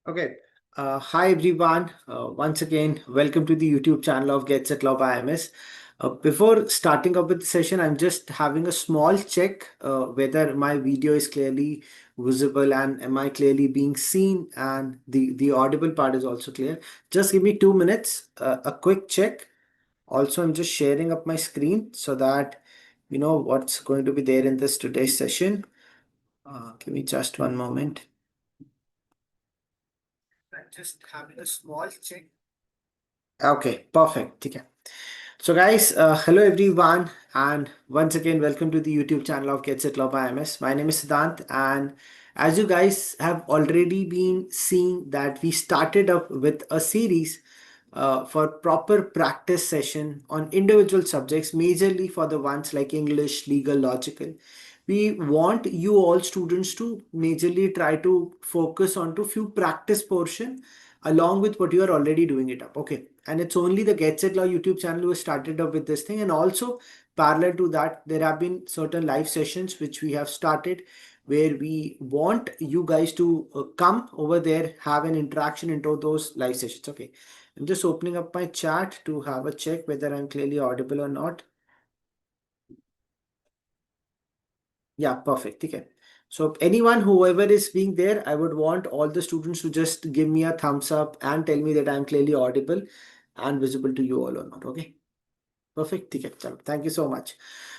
Okay. Hi everyone. Once again, welcome to the YouTube channel of Get Set Law by IMS. Before starting up with the session, I'm just having a small check whether my video is clearly visible and am I clearly being seen, and the audible part is also clear. Just give me 2 minutes, a quick check. Also, I'm just sharing up my screen so that you know what's going to be there in this today's session. Give me just one moment. I'm just having a small check. Okay, perfect. Okay. So guys, hello everyone, and once again, welcome to the YouTube channel of Get Set Law by MS. My name is Siddhant, and as you guys have already been seeing that we started up with a series for proper practice session on individual subjects, majorly for the ones like English, legal, logical. We want you all students to majorly try to focus on to few practice portion along with what you are already doing it up. Okay. And it's only the Get Set Law YouTube channel who started up with this thing. And also parallel to that, there have been certain live sessions which we have started where we want you guys to come over there, have an interaction into those live sessions. Okay. I'm just opening up my chat to have a check whether I'm clearly audible or not. Yeah, perfect. Okay. So anyone, whoever is being there, I would want all the students to just give me a thumbs up and tell me that I'm clearly audible and visible to you all or not. Okay. Perfect. Okay. Chalo. Thank you so much.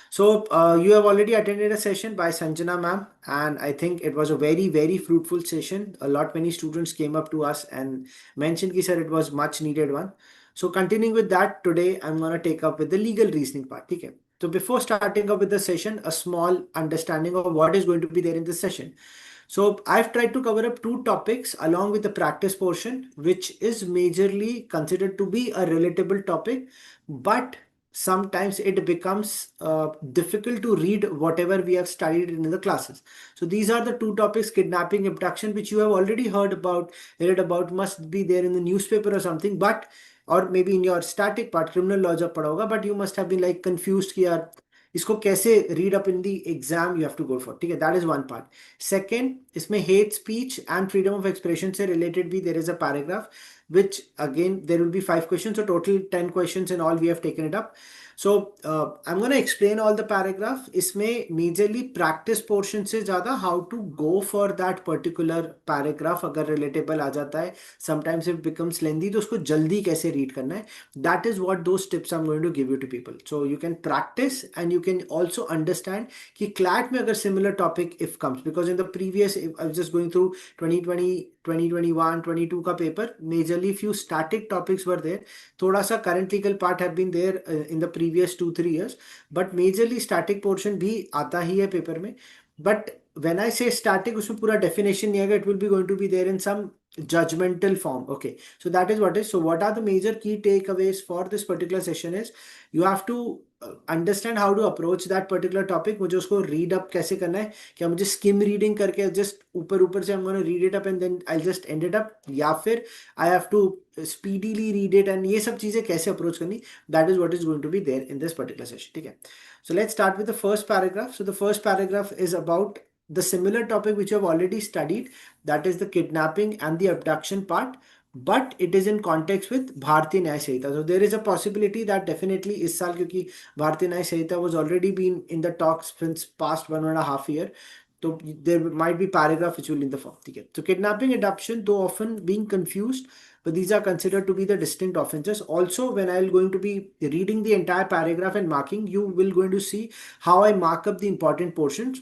So you have already attended a session by Sanjana ma'am, and I think it was a very, very fruitful session. A lot many students came up to us and mentioned that sir, it was much needed one. So continuing with that, today I'm gonna take up with the legal reasoning part. Okay. So before starting up with the session, a small understanding of what is going to be there in this session. So I've tried to cover up two topics along with the practice portion, which is majorly considered to be a relatable topic, but sometimes it becomes difficult to read whatever we have studied in the classes. So these are the two topics: kidnapping, abduction, which you have already heard about, read about, must be there in the newspaper or something, but or maybe in your static part, criminal law जब पढ़ा होगा, but you must have been like confused कि यार इसको कैसे read up in the exam you have to go for. ठीक है, that is one part. Second, इसमें hate speech and freedom of expression से related भी there is a paragraph which again there will be 5 questions, so total 10 questions in all we have taken it up. So I'm going to explain all the paragraph. इसमें majorly practice portion से ज़्यादा how to go for that particular paragraph अगर relatable आ जाता है, sometimes it becomes lengthy, तो उसको जल्दी कैसे read करना है, that is what those tips I'm going to give you to people. So you can practice and you can also understand कि CLAT में अगर similar topic if comes, because in the previous, if I was just going through 2020, 2021, 22 का paper, majorly few static topics were there. थोड़ा सा current legal part have been there in the previous 2-3 years, but majorly static portion भी आता ही है paper में. But when I say static, उसमें पूरा definition नहीं आएगा, it will be going to be there in some judgmental form. Okay, so that is what is. So what are the major key takeaways for this particular session is you have to understand how to approach that particular topic. मुझे उसको read up कैसे करना है, क्या मुझे skim reading करके just ऊपर से I'm going to read it up and then I'll just end it up, या फिर I have to speedily read it, and ये सब चीजें कैसे approach करनी, that is what is going to be there in this particular session. ठीक है. So let's start with the first paragraph. So the first paragraph is about the similar topic which you have already studied, that is the kidnapping and the abduction part, but it is in context with Bharatiya Nyaya Sanhita. So there is a possibility that definitely इस साल, क्योंकि Bharatiya Nyaya Sanhita was already been in the talks since past 1.5 years, so there might be paragraph which will in the form. Okay. So kidnapping, adoption, though often being confused, but these are considered to be the distinct offenses. Also, when I'm going to be reading the entire paragraph and marking, you will going to see how I mark up the important portions.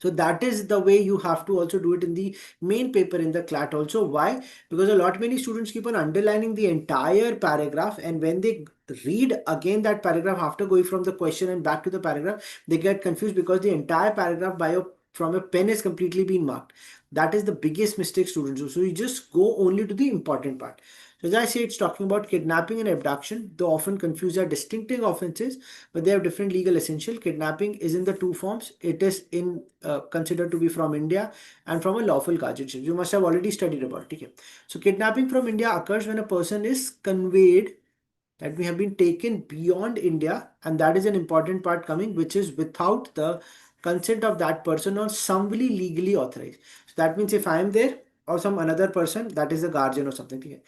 So that is the way you have to also do it in the main paper in the CLAT also. Why? Because a lot many students keep on underlining the entire paragraph, and when they read again that paragraph after going from the question and back to the paragraph, they get confused because the entire paragraph from a pen is completely been marked. That is the biggest mistake students do. So you just go only to the important part. So as I say, it's talking about kidnapping and abduction. They often confuse their distinctive offenses, but they have different legal essential. Kidnapping is in the two forms. It is in considered to be from India and from a lawful guardianship. You must have already studied about it. Okay. So kidnapping from India occurs when a person is conveyed, that we have been taken beyond India, and that is an important part coming, which is without the consent of that person or somebody legally authorized. So that means if I am there or some another person, that is the guardian or something. Okay?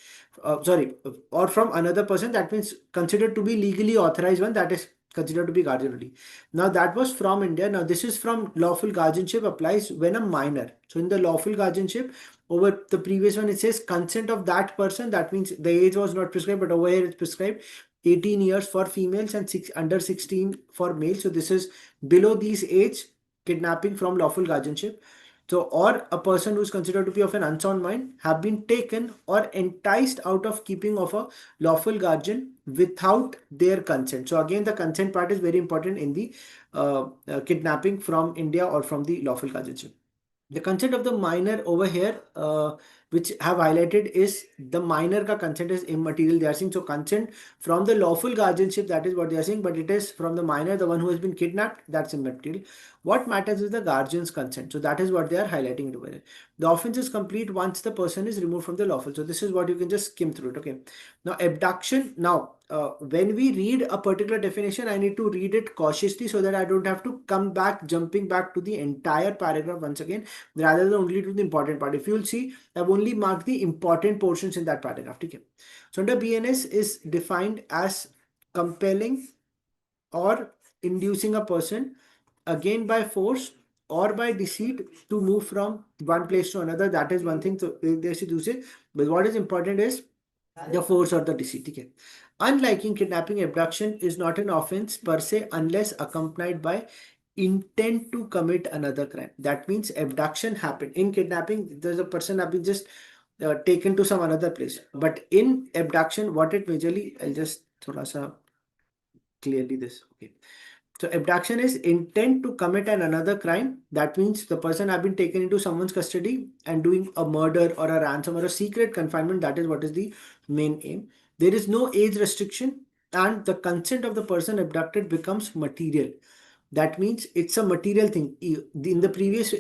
Sorry, or from another person, that means considered to be legally authorized one, that is considered to be guardian only. Now that was from India. Now this is from lawful guardianship applies when a minor. So in the lawful guardianship, over the previous one, it says consent of that person. That means the age was not prescribed, but over here it's prescribed 18 years for females and under 16 for males. So this is below these age kidnapping from lawful guardianship. So, or a person who is considered to be of an unsound mind have been taken or enticed out of keeping of a lawful guardian without their consent. So again, the consent part is very important in the kidnapping from India or from the lawful guardianship. The consent of the minor over here, which have highlighted, is the minor ka consent is immaterial. They are saying so consent from the lawful guardianship, that is what they are saying, but it is from the minor, the one who has been kidnapped, that's immaterial. What matters is the guardian's consent. So that is what they are highlighting it over here. The offense is complete once the person is removed from the lawful. So this is what you can just skim through it. Okay. Now abduction. Now when we read a particular definition, I need to read it cautiously so that I don't have to come back, jumping back to the entire paragraph once again, rather than only to the important part. If you'll see, I've only marked the important portions in that paragraph. Okay. So under BNS is defined as compelling or inducing a person, again by force or by deceit, to move from one place to another. That is one thing. So they should use it. But what is important is the force or the deceit. Okay. Unlike in kidnapping, abduction is not an offense per se unless accompanied by intent to commit another crime. That means abduction happened. In kidnapping, there's a person have been just taken to some another place. But in abduction, what it majorly, I'll just thoda sa clearly this. Okay. So abduction is intent to commit another crime. That means the person have been taken into someone's custody and doing a murder or a ransom or a secret confinement. That is what is the main aim. There is no age restriction, and the consent of the person abducted becomes material. That means it's a material thing. In the previous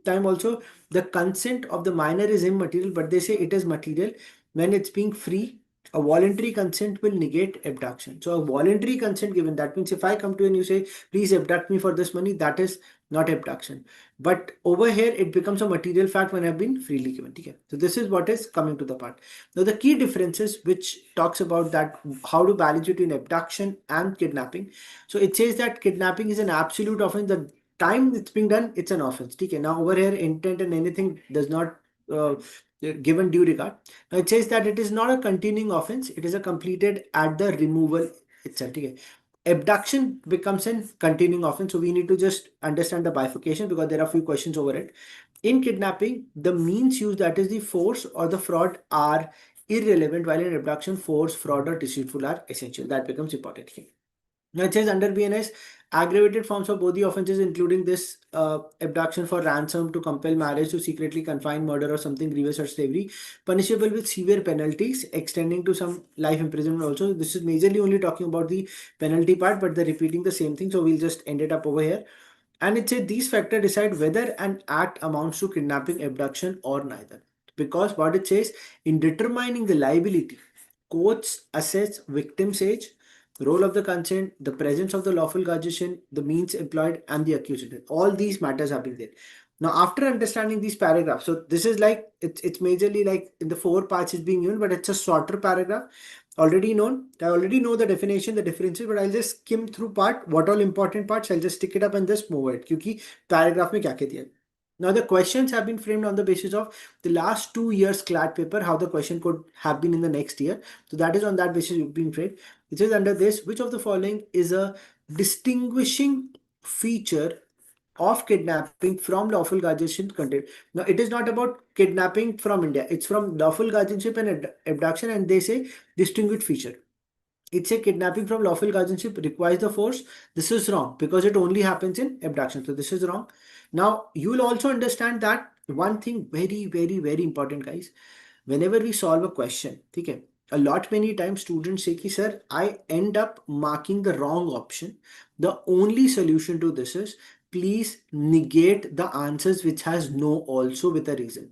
time also, the consent of the minor is immaterial, but they say it is material when it's being free. A voluntary consent will negate abduction. So a voluntary consent given, that means if I come to you and you say, please abduct me for this money, that is not abduction. But over here, it becomes a material fact when I've been freely given. Okay? So this is what is coming to the part. Now the key differences which talks about that, how to balance between abduction and kidnapping. So it says that kidnapping is an absolute offense. The time it's being done, it's an offense. Okay? Now over here, intent and anything does not given due regard. Now it says that it is not a continuing offense, it is a completed at the removal itself. Okay. Abduction becomes a continuing offense, so we need to just understand the bifurcation because there are a few questions over it. In kidnapping, the means used, that is the force or the fraud, are irrelevant, while in abduction, force, fraud or deceitful are essential. That becomes important. Okay. Now it says under BNS, aggravated forms of both the offenses, including this abduction for ransom, to compel marriage, to secretly confine, murder or something grievous, or slavery, punishable with severe penalties extending to some life imprisonment also. This is majorly only talking about the penalty part, but they're repeating the same thing. So we'll just end it up over here. And it said these factors decide whether an act amounts to kidnapping, abduction, or neither. Because what it says, in determining the liability, courts assess victim's age, role of the consent, the presence of the lawful guardian, the means employed, and the accused. All these matters have been there. Now, after understanding these paragraphs, so this is like, it's majorly like in the 4 parts is being given, but it's a shorter paragraph, already known. I already know the definition, the differences, but I'll just skim through part, what all important parts, I'll just stick it up and just move it, क्योंकि paragraph में क्या क्या दिया. Now the questions have been framed on the basis of the last 2 years CLAT paper, how the question could have been in the next year. So that is on that basis you've been framed. It says under this, which of the following is a distinguishing feature of kidnapping from lawful guardianship content. Now it is not about kidnapping from India, it's from lawful guardianship and abduction, and they say distinguished feature. It's a kidnapping from lawful guardianship requires the force. This is wrong because it only happens in abduction. So this is wrong. Now you will also understand that one thing very, very, very important, guys. Whenever we solve a question, okay, a lot many times students say, sir, I end up marking the wrong option. The only solution to this is please negate the answers which has no also with a reason.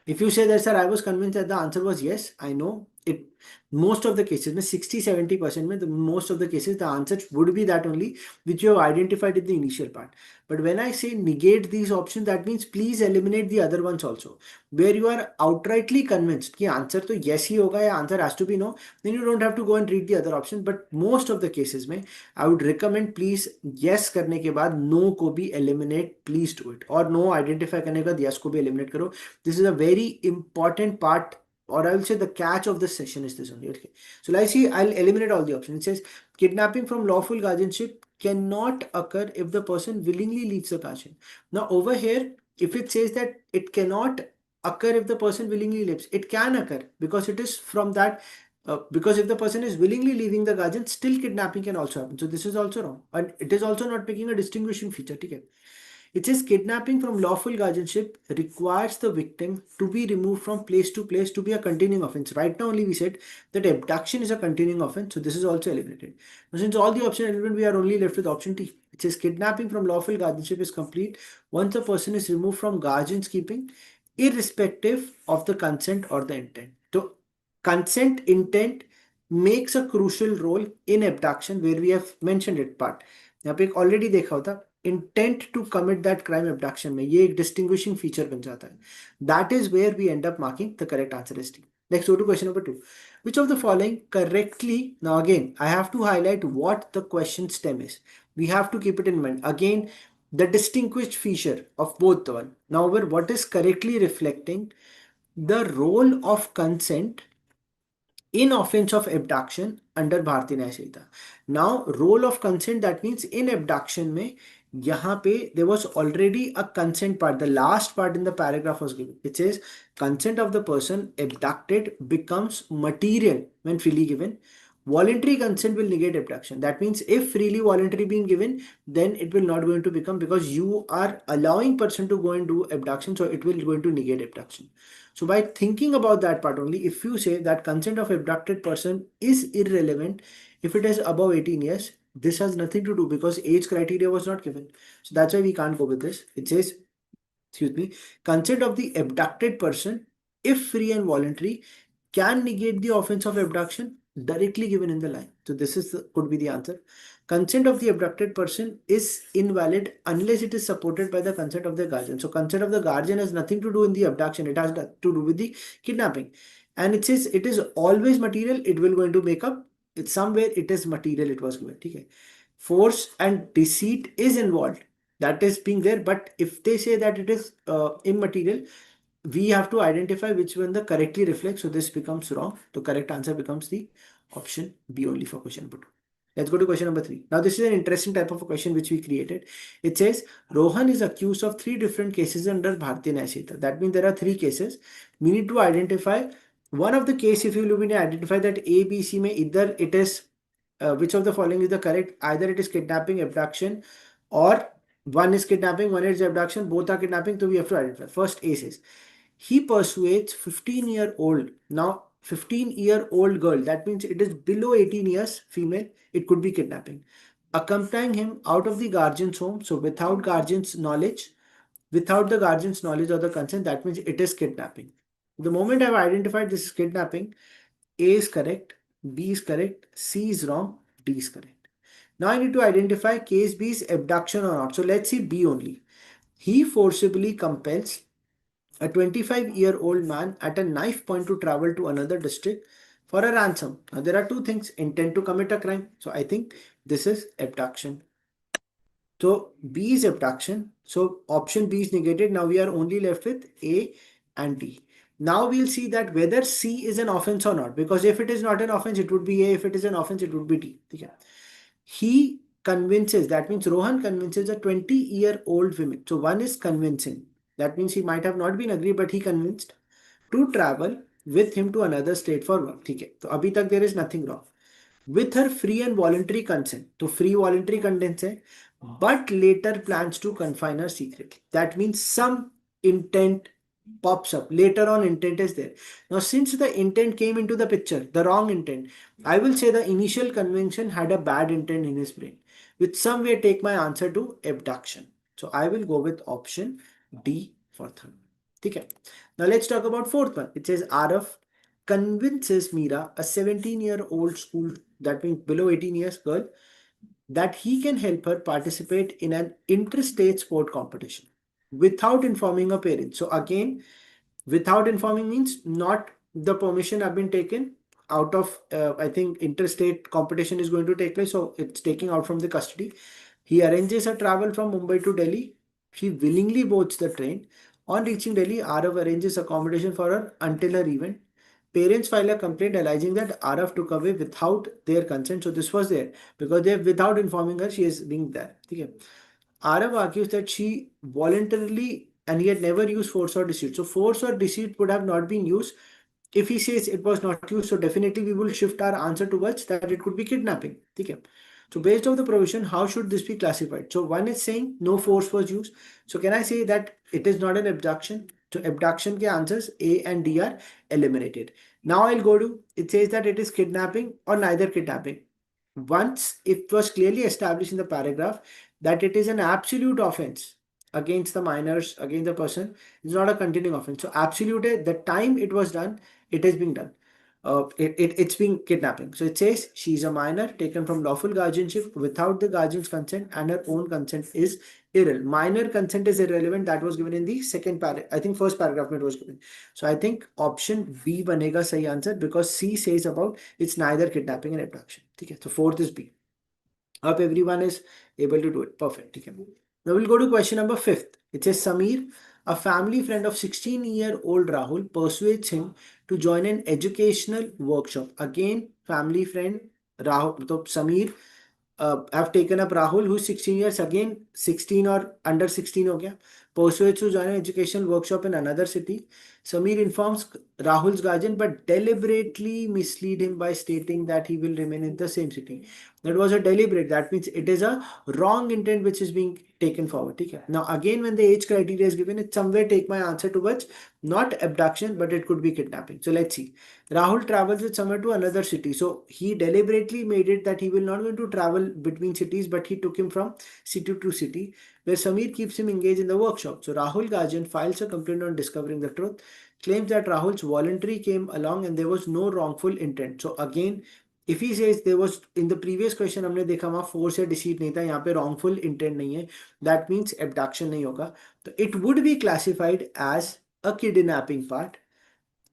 If you say that, sir, I was convinced that the answer was yes, I know, it most of the cases में 60-70% में the most of the cases the answer would be that only which you have identified in the initial part. But when I say negate these options, that means please eliminate the other ones also, where you are outrightly convinced कि answer तो yes ही होगा या answer has to be no, then you don't have to go and read the other options. But most of the cases में I would recommend please yes करने के बाद no को भी eliminate, please do it, और no identify करने के बाद yes को भी eliminate करो. This is a very important part, or I will say the catch of this session is this only. Okay. So let's see, I'll eliminate all the options. It says kidnapping from lawful guardianship cannot occur if the person willingly leaves the guardian. Now over here, if it says that it cannot occur if the person willingly leaves, it can occur because it is from that. Because if the person is willingly leaving the guardian, still kidnapping can also happen. So this is also wrong, and it is also not making a distinguishing feature. Okay. It says kidnapping from lawful guardianship requires the victim to be removed from place to place to be a continuing offense. Right now only we said that abduction is a continuing offense, so this is also eliminated. Now since all the options are eliminated, we are only left with option T. It says kidnapping from lawful guardianship is complete once a person is removed from guardian's keeping, irrespective of the consent or the intent. So consent, intent makes a crucial role in abduction, where we have mentioned it part. यहाँ पे एक already देखा होता, intent to commit that crime abduction में ये एक distinguishing feature बन जाता है. That is where we end up marking the correct answer is D. Next, go to question number 2. Which of the following correctly? Now again, I have to highlight what the question stem is. We have to keep it in mind. Again, the distinguished feature of both the one. Now, what is correctly reflecting the role of consent in offense of abduction under Bharatiya Nyaya Sanhita. Now, role of consent, that means in abduction में यहाँ पे there was already a consent part. The last part in the paragraph was given. It says consent of the person abducted becomes material when freely given. Voluntary consent will negate abduction. That means if freely voluntary being given, then it will not going to become, because you are allowing person to go and do abduction, so it will going to negate abduction. So by thinking about that part only, if you say that consent of abducted person is irrelevant if it is above 18 years, this has nothing to do because age criteria was not given. So that's why we can't go with this. It says, excuse me, consent of the abducted person, if free and voluntary, can negate the offense of abduction, directly given in the line. So this is could be the answer. Consent of the abducted person is invalid unless it is supported by the consent of the guardian. So consent of the guardian has nothing to do in the abduction. It has to do with the kidnapping. And it says it is always material. It will going to make up. It's somewhere it is material. It was given. Okay. Force and deceit is involved. That is being there. But if they say that it is immaterial, we have to identify which one the correctly reflects. So this becomes wrong. The correct answer becomes the option B only for question number 2. Let's go to question number 3. Now this is an interesting type of a question which we created. It says Rohan is accused of 3 different cases under Bharatiya Nyaya Sanhita. That means there are 3 cases. We need to identify one of the case. If you look in, identify that A, B, C may either it is which of the following is the correct? Either it is kidnapping, abduction, or one is kidnapping, one is abduction, both are kidnapping. So we have to identify. First A says he persuades 15-year-old. Now 15-year-old girl, that means it is below 18 years, female, it could be kidnapping, accompanying him out of the guardian's home. So without guardian's knowledge, without the guardian's knowledge or the consent, that means it is kidnapping. The moment I've identified this is kidnapping, A is correct, B is correct, C is wrong, D is correct. Now I need to identify case B is abduction or not. So let's see B only. He forcibly compels a 25-year-old man at a knife point to travel to another district for a ransom. Now there are 2 things: intent to commit a crime. So I think this is abduction. So B is abduction. So option B is negated. Now we are only left with A and D. Now we'll see that whether C is an offense or not, because if it is not an offense, it would be A. If it is an offense, it would be D. Okay. He convinces, that means Rohan convinces a 20-year-old woman. So one is convincing. That means he might have not been agreed, but he convinced to travel with him to another state for work. Okay. So abhi tak there is nothing wrong. With her free and voluntary consent. So free voluntary consent hai, but later plans to confine her secretly. That means some intent pops up. Later on intent is there. Now since the intent came into the picture, the wrong intent, I will say the initial conviction had a bad intent in his brain, which some way take my answer to abduction. So I will go with option D for third. Okay. Now let's talk about fourth one. It says RF convinces Mira, a 17-year-old school, that means below 18 years girl, that he can help her participate in an interstate sport competition without informing her parents. So again, without informing means not the permission have been taken out of, I think interstate competition is going to take place. So it's taking out from the custody. He arranges a travel from Mumbai to Delhi. She willingly boards the train. On reaching Delhi, Arav arranges accommodation for her until her event. Parents file a complaint alleging that Arav took away without their consent. So this was there because they, without informing her, she is being there. Okay. Arav argues that she voluntarily and he had never used force or deceit. So force or deceit would have not been used. If he says it was not used, so definitely we will shift our answer towards that it could be kidnapping. Okay. So based on the provision, how should this be classified? So one is saying no force was used. So can I say that it is not an abduction? So abduction ke answers A and D are eliminated. Now I'll go to, it says that it is kidnapping or neither kidnapping. Once it was clearly established in the paragraph that it is an absolute offense against the minors, against the person, it's not a continuing offense. So absolute, the time it was done, it is being done. It's being kidnapping. So it says she is a minor taken from lawful guardianship without the guardian's consent and her own consent is irrelevant. Minor consent is irrelevant. That was given in the second paragraph. I think first paragraph it was given. So I think option B banega sahi answer because C says about it's neither kidnapping and abduction. Okay, so fourth is B. Hope everyone is able to do it. Perfect. Okay. Now we'll go to question number 5th. It says Samir, a family friend of 16-year-old Rahul, persuades him to join an educational workshop. Again, family friend Rahul, so Samir have taken up Rahul, who's 16 years, again 16 or under 16 हो गया, persuades to join an educational workshop in another city. Samir informs Rahul's guardian but deliberately mislead him by stating that he will remain in the same city. That was a deliberate, that means it is a wrong intent which is being taken forward. Okay? Now again when the age criteria is given, it somewhere take my answer towards not abduction but it could be kidnapping. So let's see. Rahul travels with somewhere to another city. So he deliberately made it that he will not going to travel between cities, but he took him from city to city, where Samir keeps him engaged in the workshop. So Rahul Guardian files a complaint on discovering the truth, claims that Rahul's voluntary came along and there was no wrongful intent. So again, if he says there was, in the previous question हमने देखा वहाँ force या deceit नहीं था, यहाँ पे wrongful intent नहीं है, that means abduction नहीं होगा. So it would be classified as a kidnapping part.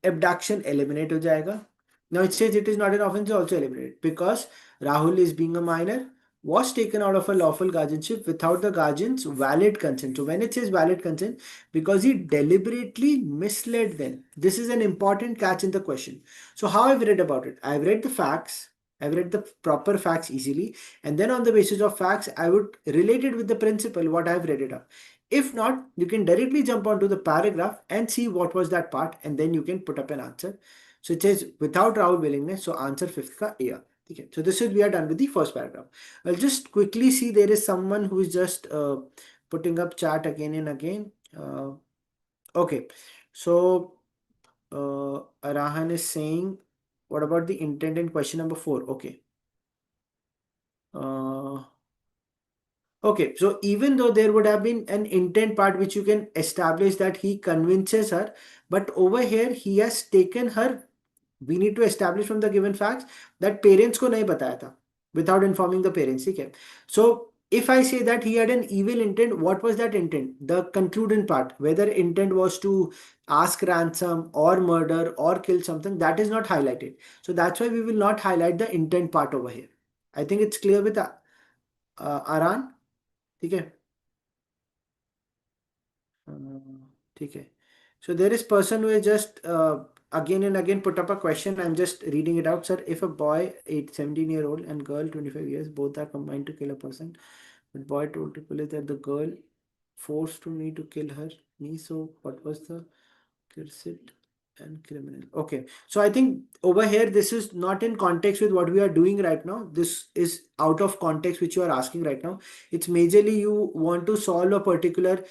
Abduction eliminate हो जाएगा. Now it says it is not an offense, also eliminated because Rahul is being a minor, was taken out of a lawful guardianship without the guardian's valid consent. So when it says valid consent, because he deliberately misled them. This is an important catch in the question. So how I've read about it? I've read the facts. I've read the proper facts easily. And then on the basis of facts, I would relate it with the principle, what I've read it up. If not, you can directly jump onto the paragraph and see what was that part and then you can put up an answer. So it says without Rahul willingness, so answer 5th ka A. Okay, so this is, we are done with the first paragraph. I'll just quickly see there is someone who is just putting up chat again and again. Okay, so Arahan is saying, what about the intent in question number 4? Okay. Okay, so even though there would have been an intent part which you can establish that he convinces her, but over here he has taken her, we need to establish from the given facts that parents को नहीं बताया था without informing the parents. ठीक है? So if I say that he had an evil intent, what was that intent? The concluding part, whether intent was to ask ransom or murder or kill something, that is not highlighted. So that's why we will not highlight the intent part over here. I think it's clear with Aran. ठीक है? ठीक है. So there is person who is just again and again put up a question. I'm just reading it out, sir. If a boy, 17-year-old and girl, 25 years, both are combined to kill a person, but boy told to police that the girl forced to me to kill her me. So what was the cursed and criminal? Okay, so I think over here this is not in context with what we are doing right now. This is out of context which you are asking right now. It's majorly you want to solve a particular,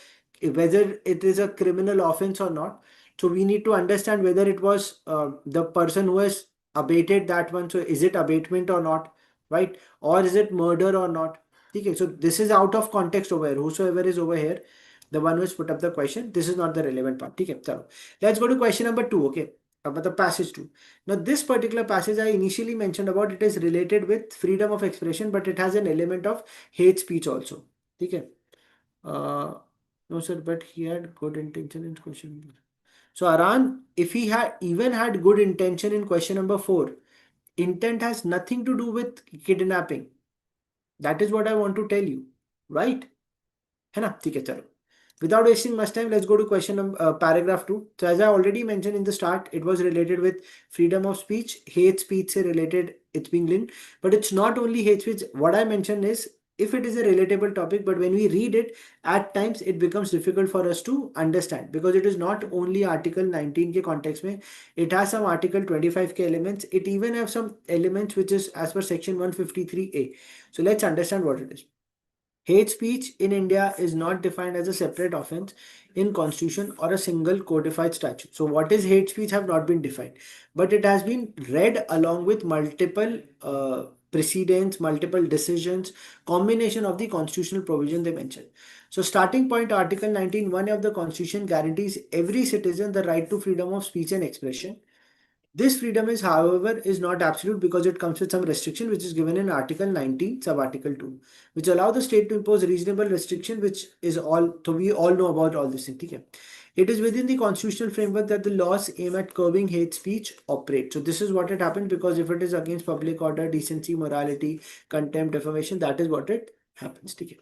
whether it is a criminal offense or not. So we need to understand whether it was the person who has abated that one. So is it abatement or not, right? Or is it murder or not? Okay, so this is out of context over here. Whosoever is over here, the one who has put up the question, this is not the relevant part. Okay, so let's go to question number 2. Okay, about the passage 2. Now this particular passage I initially mentioned about, it is related with freedom of expression, but it has an element of hate speech also. Okay. No sir, but he had good intention in question number. So Aran, if he had even had good intention in question number 4, intent has nothing to do with kidnapping. That is what I want to tell you, right? है ना? ठीक है, चलो. Without wasting much time, let's go to question number paragraph 2. So as I already mentioned in the start, it was related with freedom of speech, hate speech se related, it's being linked. But it's not only hate speech. What I mentioned is, if it is a relatable topic, but when we read it, at times it becomes difficult for us to understand, because it is not only article 19 के context में, it has some article 25 के elements. It even have some elements which is as per section 153A. So let's understand what it is. Hate speech in India is not defined as a separate offense in constitution or a single codified statute. So what is hate speech have not been defined, but it has been read along with multiple precedents, multiple decisions, combination of the constitutional provision they mentioned. So starting point, Article 19(1) of the Constitution guarantees every citizen the right to freedom of speech and expression. This freedom is, however, is not absolute, because it comes with some restriction which is given in Article 19, sub-article 2, which allow the state to impose reasonable restriction, which is all, so we all know about all this thing. Okay? It is within the constitutional framework that the laws aim at curbing hate speech operate. So this is what it happens, because if it is against public order, decency, morality, contempt, defamation, that is what it happens. Okay?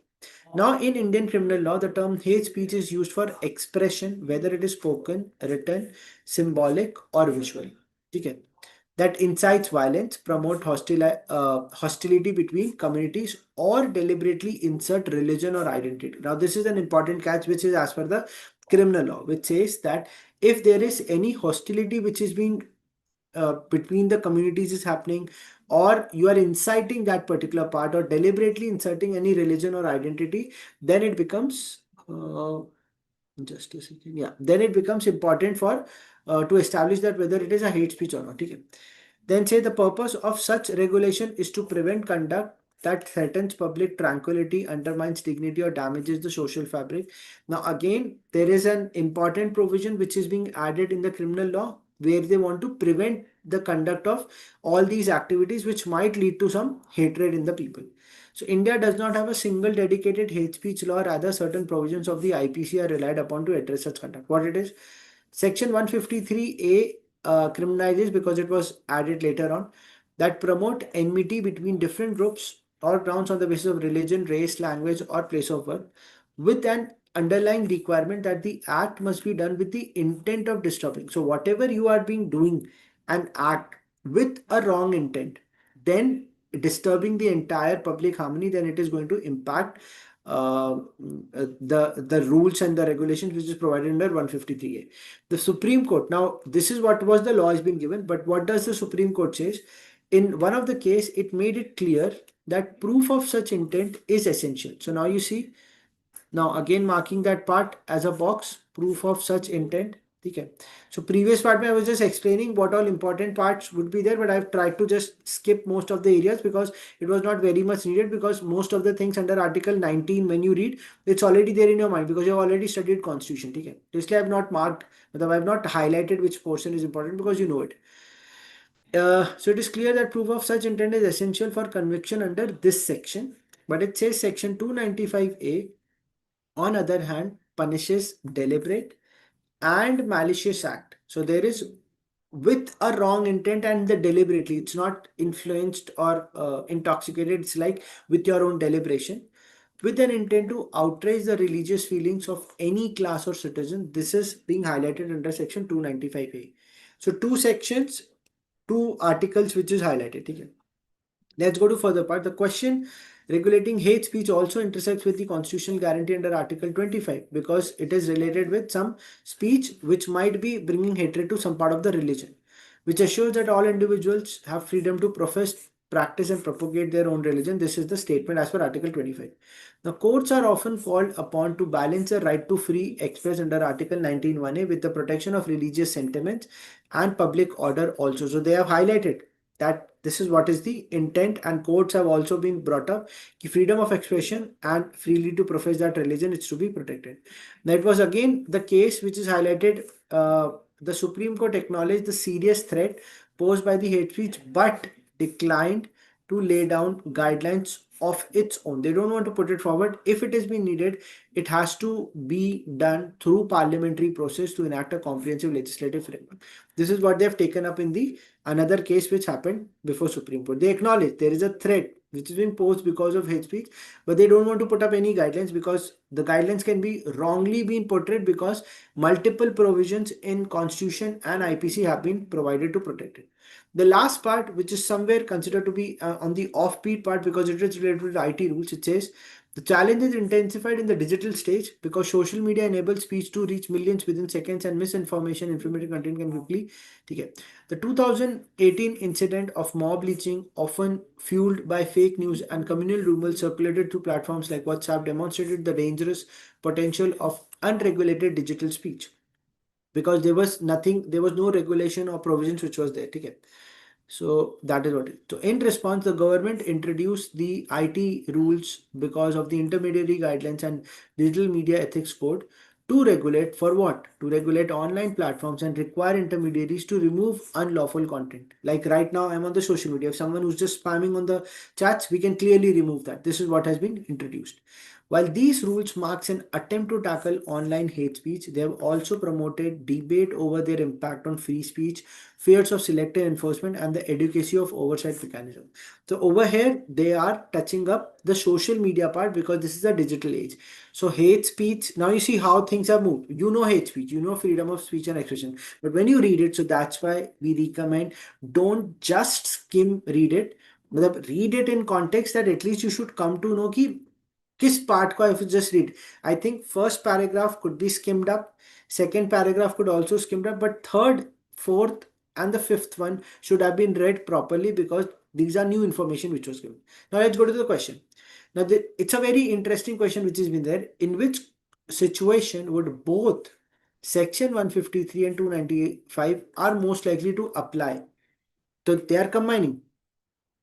Now, in Indian criminal law, the term hate speech is used for expression, whether it is spoken, written, symbolic, or visual. Okay, that incites violence, promote hostility between communities, or deliberately insert religion or identity. Now, this is an important catch, which is as per the criminal law, which says that if there is any hostility which is being between the communities is happening, or you are inciting that particular part, or deliberately inserting any religion or identity, then it becomes just a second. Yeah, then it becomes important for to establish that whether it is a hate speech or not. Okay. Then say the purpose of such regulation is to prevent conduct that threatens public tranquility, undermines dignity, or damages the social fabric. Now again, there is an important provision which is being added in the criminal law, where they want to prevent the conduct of all these activities which might lead to some hatred in the people. So India does not have a single dedicated hate speech law, rather certain provisions of the IPC are relied upon to address such conduct. What it is? Section 153A criminalizes, because it was added later on, that promote enmity between different groups or grounds on the basis of religion, race, language, or place of birth, with an underlying requirement that the act must be done with the intent of disturbing. So whatever you are being doing an act with a wrong intent, then disturbing the entire public harmony, then it is going to impact the rules and the regulations which is provided under 153A. The Supreme Court, now this is what was the law has been given, but what does the Supreme Court says? In one of the case, it made it clear that proof of such intent is essential. So now you see, now again marking that part as a box, proof of such intent. Okay. So previous part I was just explaining what all important parts would be there, but I've tried to just skip most of the areas because it was not very much needed, because most of the things under Article 19 when you read, it's already there in your mind because you've already studied constitution. Okay. Basically, I've not marked, but I've not highlighted which portion is important because you know it. So it is clear that proof of such intent is essential for conviction under this section, but it says section 295A, on other hand, punishes deliberate and malicious act. So there is with a wrong intent and the deliberately, it's not influenced or intoxicated, it's like with your own deliberation, with an intent to outrage the religious feelings of any class or citizen. This is being highlighted under section 295A. So two sections, two articles which is highlighted. Okay? Let's go to further part. The question regulating hate speech also intersects with the constitutional guarantee under Article 25, because it is related with some speech which might be bringing hatred to some part of the religion, which assures that all individuals have freedom to profess, practice, and propagate their own religion. This is the statement as per Article 25. The courts are often called upon to balance the right to free express under Article 19(1)(a) with the protection of religious sentiments and public order also. So they have highlighted that this is what is the intent, and courts have also been brought up. Freedom of expression and freely to profess that religion is to be protected. Now it was again the case which is highlighted the Supreme Court acknowledged the serious threat posed by the hate speech, but declined to lay down guidelines of its own. They don't want to put it forward. If it has been needed, it has to be done through parliamentary process to enact a comprehensive legislative framework. This is what they have taken up in the another case which happened before Supreme Court. They acknowledge there is a threat which has been posed because of hate speech, but they don't want to put up any guidelines because the guidelines can be wrongly being portrayed because multiple provisions in Constitution and IPC have been provided to protect it. The last part, which is somewhere considered to be on the offbeat part because it is related to the IT rules, it says the challenge is intensified in the digital stage because social media enables speech to reach millions within seconds and misinformation, informative content can quickly. Okay. The 2018 incident of mob lynching, often fueled by fake news and communal rumors circulated through platforms like WhatsApp, demonstrated the dangerous potential of unregulated digital speech because there was no regulation or provisions which was there. Okay. So that is what it is. So in response, the government introduced the IT rules because of the intermediary guidelines and digital media ethics code to regulate for what? To regulate online platforms and require intermediaries to remove unlawful content. Like right now, I'm on the social media. If someone who's just spamming on the chats, we can clearly remove that. This is what has been introduced. While these rules marks an attempt to tackle online hate speech, they have also promoted debate over their impact on free speech, fears of selective enforcement, and the adequacy of oversight mechanism. So over here, they are touching up the social media part because this is a digital age. So hate speech, now you see how things have moved. You know hate speech, you know freedom of speech and expression. But when you read it, so that's why we recommend don't just skim read it. Read it in context that at least you should come to know कि किस part को if you just read. I think first paragraph could be skimmed up, second paragraph could also skimmed up, but third, fourth, and the fifth one should have been read properly because these are new information which was given. Now let's go to the question. Now it's a very interesting question which has been there. In which situation would both section 153 and 295 are most likely to apply? So they are combining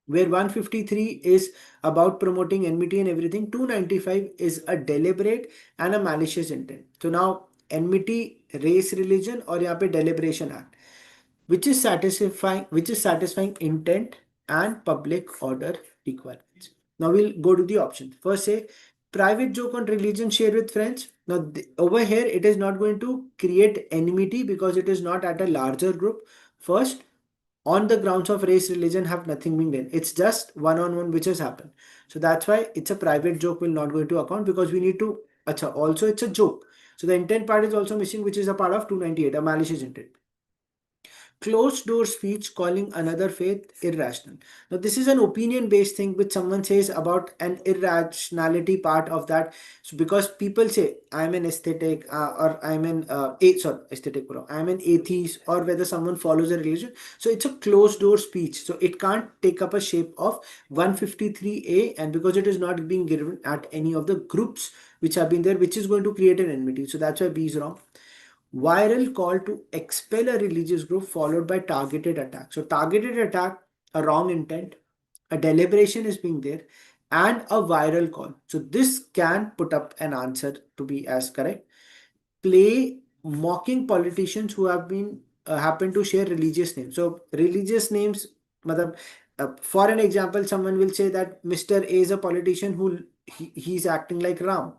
where 153 is about promoting enmity and everything, 295 is a deliberate and a malicious intent. So now enmity, race, religion, or यहाँ पे deliberation act, which is satisfying intent and public order requirements. Now we'll go to the options. First, say private joke on religion share with friends. Now over here it is not going to create enmity because it is not at a larger group. First, on the grounds of race, religion have nothing been done. It's just one-on-one which has happened. So that's why it's a private joke will not go into account because we need to, acha, also it's a joke. So the intent part is also missing, which is a part of 298, a malicious intent. Closed door speech calling another faith irrational. Now, this is an opinion based thing which someone says about an irrationality part of that. So, because people say, I'm an aesthetic or I'm an aesthetic, I'm an atheist, or whether someone follows a religion. So, it's a closed door speech. So, it can't take up a shape of 153A, and because it is not being given at any of the groups which have been there, which is going to create an enmity. So, that's why B is wrong. Viral call to expel a religious group followed by targeted attack. So targeted attack, a wrong intent, a deliberation is being there, and a viral call. So this can put up an answer to be as correct. Play mocking politicians who have been happen to share religious names. So religious names, matlab, for an example, someone will say that Mr. A is a politician who he's acting like Ram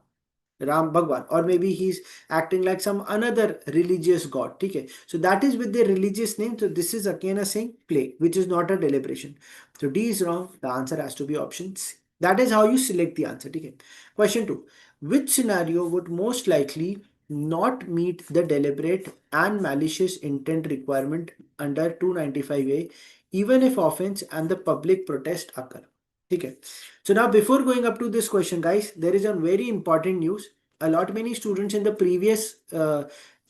Bhagwan, or maybe he's acting like some another religious god. Okay, so that is with the religious name. So this is again a saying play, which is not a deliberation. So D is wrong. The answer has to be option C. That is how you select the answer. Okay. Question 2. Which scenario would most likely not meet the deliberate and malicious intent requirement under 295A, even if offense and the public protest occur? Okay. So now before going up to this question, guys, there is a very important news. A lot many students in the previous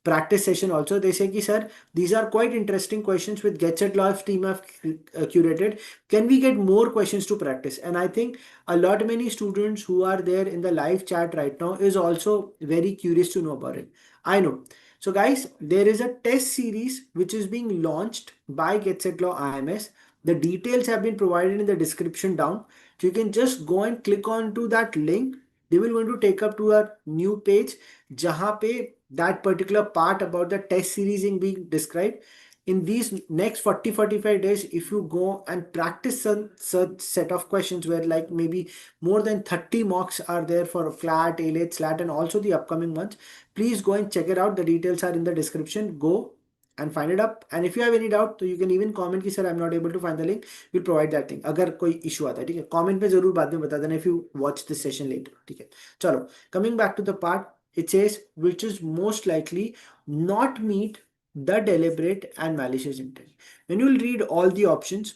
practice session also, they say, ki, sir, these are quite interesting questions with Get Set Live team have curated. Can we get more questions to practice? And I think a lot many students who are there in the live chat right now is also very curious to know about it. I know. So guys, there is a test series which is being launched by Get Set Law IMS. The details have been provided in the description down. So you can just go and click on to that link. They will going to take up to a new page jahan pe that particular part about the test series being described. In these next 40-45 days, if you go and practice some such set of questions where like maybe more than 30 mocks are there for CLAT, ALAT, SLAT and also the upcoming months, please go and check it out. The details are in the description. Go and find it up. And if you have any doubt, so you can even comment कि sir I'm not able to find the link. We'll provide that thing. अगर कोई issue आता है, ठीक है, comment पे जरूर बाद में बता देना if you watch this session later, ठीक है. चलो, coming back to the part, it says which is most likely not meet the deliberate and malicious intent. When you will read all the options,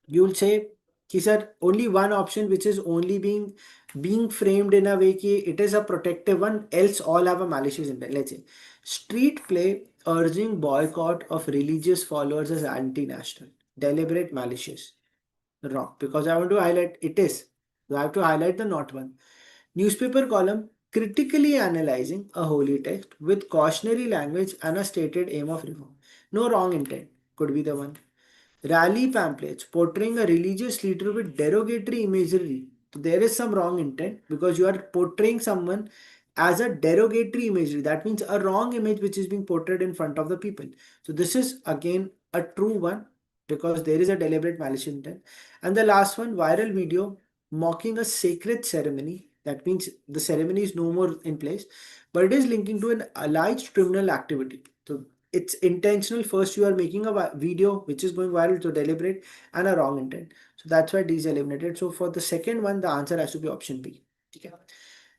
you will say कि sir only one option which is only being framed in a way कि it is a protective one, else all have a malicious intent. Let's say street play urging boycott of religious followers as anti-national, deliberate, malicious. Wrong, because I want to highlight it is. So I have to highlight the not one. Newspaper column critically analyzing a holy text with cautionary language and a stated aim of reform. No wrong intent. Could be the one. Rally pamphlets portraying a religious leader with derogatory imagery. So there is some wrong intent because you are portraying someone as a derogatory imagery. That means a wrong image which is being portrayed in front of the people. So this is again a true one because there is a deliberate malicious intent. And the last one, viral video mocking a sacred ceremony. That means the ceremony is no more in place, but it is linking to an alleged criminal activity. So it's intentional. First, you are making a video which is going viral, to deliberate and a wrong intent. So that's why D is eliminated. So for the second one, the answer has to be option B. Okay.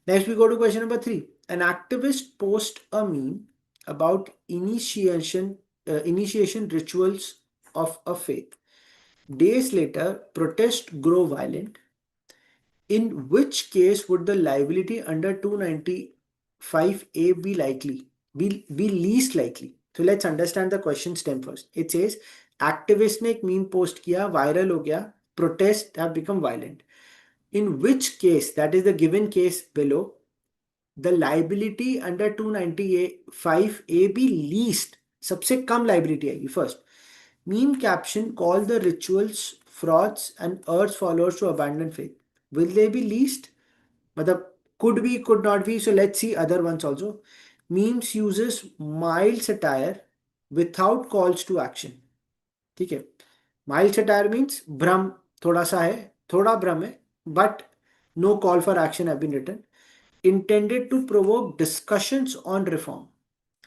Next, we go to question number 3. An activist posts a meme about initiation rituals of a faith. Days later, protests grow violent. In which case would the liability under 295A be likely? Be least likely? So let's understand the question stem first. It says activist ने एक meme post किया, viral हो गया, protests have become violent. In which case, that is the given case below, the liability under 295A be least, सबसे कम liability आएगी. First, meme caption call the rituals frauds and urge followers to abandon faith. Will they be least? मतलब could be, could not be. So let's see other ones also. Memes uses mild satire without calls to action. ठीक है. Mild satire means भ्रम थोड़ा सा है, थोड़ा भ्रम है, but no call for action have been written. Intended to provoke discussions on reform.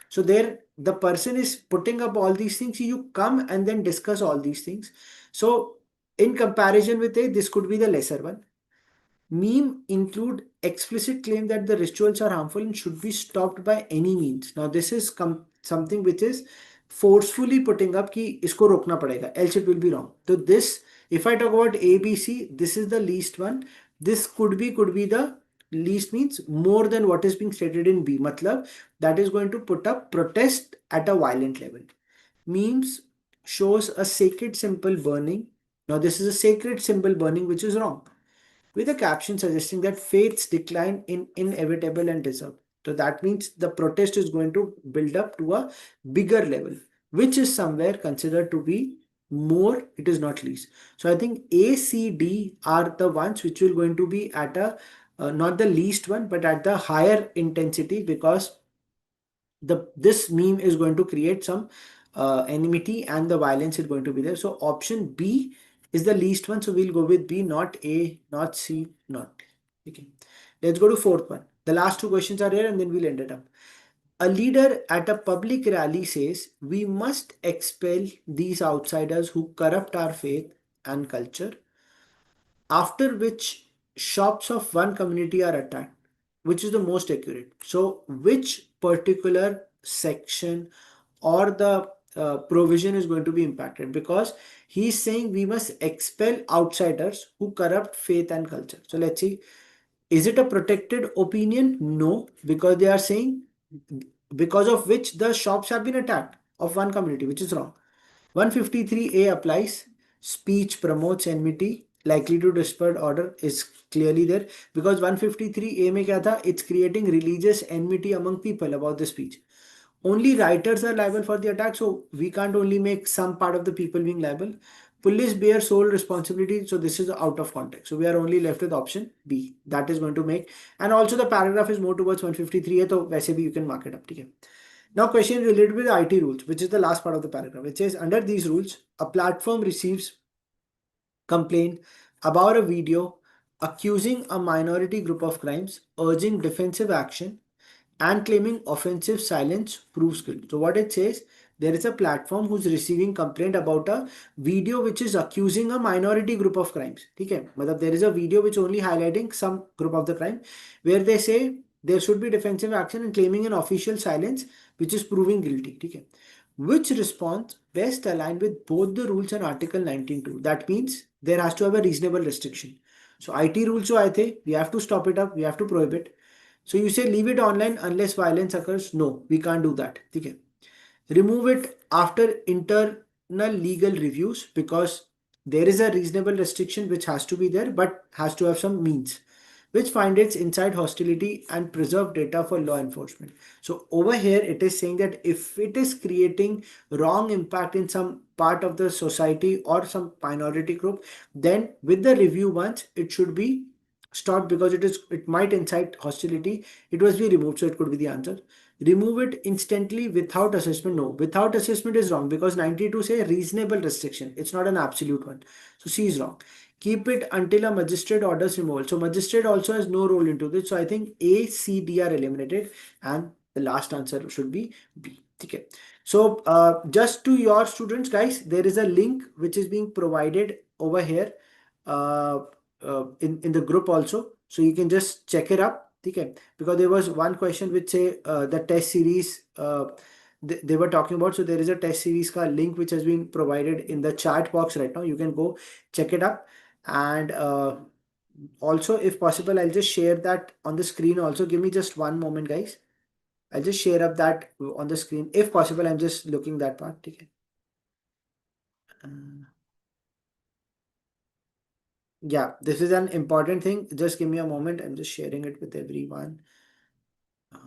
So there the person is putting up all these things. You come and then discuss all these things. So in comparison with it, this could be the lesser one. Meme include explicit claim that the rituals are harmful and should be stopped by any means. Now this is something which is forcefully putting up कि इसको रोकना पड़ेगा, else it will be wrong. So this, if I talk about A, B, C, this is the least one. This could be the least means more than what is being stated in B. मतलब that is going to put up protest at a violent level. Memes shows a sacred symbol burning. Now this is a sacred symbol burning which is wrong, with a caption suggesting that faith's decline in inevitable and deserved. So that means the protest is going to build up to a bigger level, which is somewhere considered to be more, it is not least. So I think A, C, D are the ones which will going to be at a, not the least one, but at the higher intensity, because this meme is going to create some enmity and the violence is going to be there. So option B is the least one. So we'll go with B, not A, not C, not D. Okay. Let's go to fourth one. The last two questions are here and then we'll end it up. A leader at a public rally says, we must expel these outsiders who corrupt our faith and culture, after which shops of one community are attacked. Which is the most accurate? So which particular section or the provision is going to be impacted? Because he's saying we must expel outsiders who corrupt faith and culture. So let's see. Is it a protected opinion? No, because they are saying because of which the shops have been attacked of one community, which is wrong. 153A applies. Speech promotes enmity, likely to disturb order is clearly there, because 153A में क्या था? It's creating religious enmity among people about the speech. Only writers are liable for the attack, so we can't only make some part of the people being liable. Police bear sole responsibility. So this is out of context. So we are only left with option B. That is going to make. And also the paragraph is more towards 153 है, तो वैसे भी you can mark it up. ठीक है. Now question related with IT rules, which is the last part of the paragraph. It says under these rules, a platform receives complaint about a video accusing a minority group of crimes, urging defensive action, and claiming offensive silence proves guilt. So what it says, there is a platform who's receiving complaint about a video which is accusing a minority group of crimes. Okay, मतलब there is a video which only highlighting some group of the crime where they say there should be defensive action and claiming an official silence which is proving guilty. Okay, which response best aligned with both the rules and Article 19.2. That means there has to have a reasonable restriction. So IT rules जो आए थे, we have to stop it up, we have to prohibit. So you say leave it online unless violence occurs. No, we can't do that. Okay. Remove it after internal legal reviews because there is a reasonable restriction which has to be there but has to have some means which find its inside hostility and preserve data for law enforcement. So over here it is saying that if it is creating wrong impact in some part of the society or some minority group, then with the review once it should be stopped because it might incite hostility. It must be removed. So it could be the answer. Remove it instantly without assessment. No, without assessment is wrong because 92 say reasonable restriction. It's not an absolute one. So C is wrong. Keep it until a magistrate orders removal. So magistrate also has no role into this. So I think A, C, D are eliminated and the last answer should be B. Okay. So just to your students, guys, there is a link which is being provided over here uh, in the group also. So you can just check it up. Okay. Because there was one question which say the test series they were talking about. So there is a test series ka link which has been provided in the chat box right now. You can go check it up. And also, if possible, I'll just share that on the screen also. Give me just one moment, guys. I'll just share up that on the screen. If possible, I'm just looking that part. Okay. Yeah, this is an important thing. Just give me a moment. I'm just sharing it with everyone. Uh,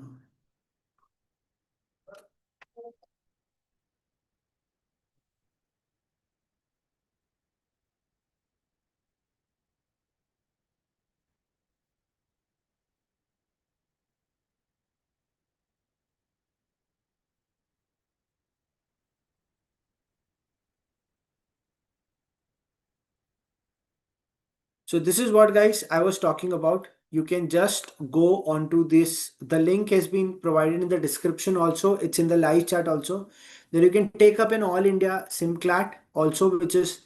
So this is what, guys, I was talking about. You can just go onto this. The link has been provided in the description also. It's in the live chat also. Then you can take up an All India SimCLAT also, which is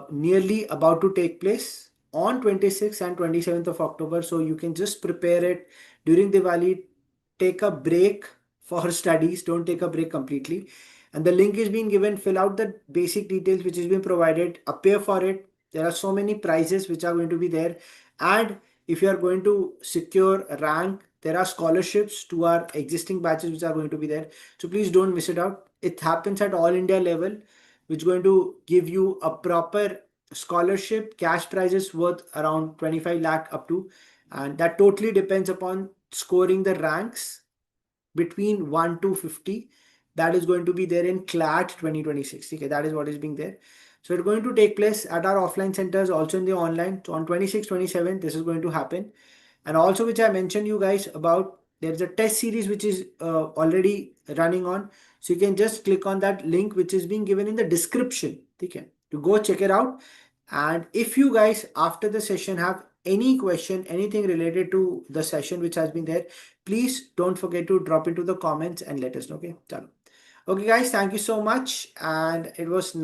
nearly about to take place on 26th and 27th of October. So you can just prepare it during Diwali. Take a break for studies. Don't take a break completely. And the link is being given. Fill out the basic details which is being provided. Appear for it. There are so many prizes which are going to be there. And if you are going to secure a rank, there are scholarships to our existing batches which are going to be there. So please don't miss it out. It happens at all India level, which is going to give you a proper scholarship, cash prizes worth around 25 lakh up to. And that totally depends upon scoring the ranks between 1 to 50. That is going to be there in CLAT 2026. Okay, that is what is being there. So it's going to take place at our offline centers, also in the online. So on 26, 27, this is going to happen. And also, which I mentioned you guys about, there's a test series which is already running on. So you can just click on that link which is being given in the description. Okay, to go check it out. And if you guys after the session have any question, anything related to the session which has been there, please don't forget to drop into the comments and let us know. Okay, chalo. Okay, guys, thank you so much. And it was nice.